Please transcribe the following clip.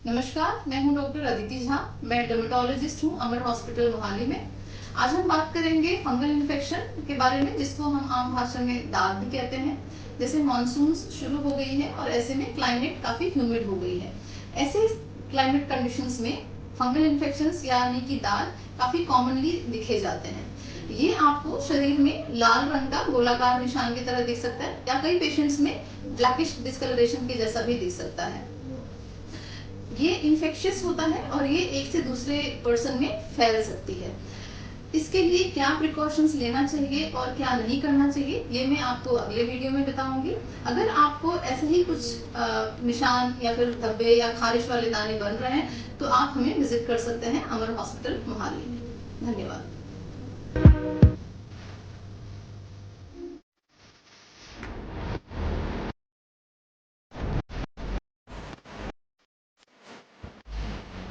नमस्कार, मैं हूं डॉक्टर अदिति झा। मैं डर्मेटोलॉजिस्ट हूं अमर हॉस्पिटल मोहाली में। आज हम बात करेंगे फंगल इन्फेक्शन के बारे में, जिसको हम आम भाषा में दाद भी कहते हैं। जैसे मानसून शुरू हो गई है और ऐसे में क्लाइमेट काफी ह्यूमिड हो गई है। ऐसे क्लाइमेट कंडीशंस में फंगल इन्फेक्शंस यानी कि दाद काफी कॉमनली दिखे जाते हैं। ये आपको शरीर में लाल रंग का गोलाकार निशान की तरह दिख सकता है या कई पेशेंट्स में ब्लैकिश डिस्कलरेशन के जैसा भी दिख सकता है। ये इन्फेक्शियस होता है और ये एक से दूसरे पर्सन में फैल सकती है। इसके लिए क्या प्रिकॉशंस लेना चाहिए और क्या नहीं करना चाहिए, ये मैं आपको अगले वीडियो में बताऊंगी। अगर आपको ऐसे ही कुछ निशान या फिर धब्बे या खारिश वाले दाने बन रहे हैं तो आप हमें विजिट कर सकते हैं अमर हॉस्पिटल मोहाली में। धन्यवाद।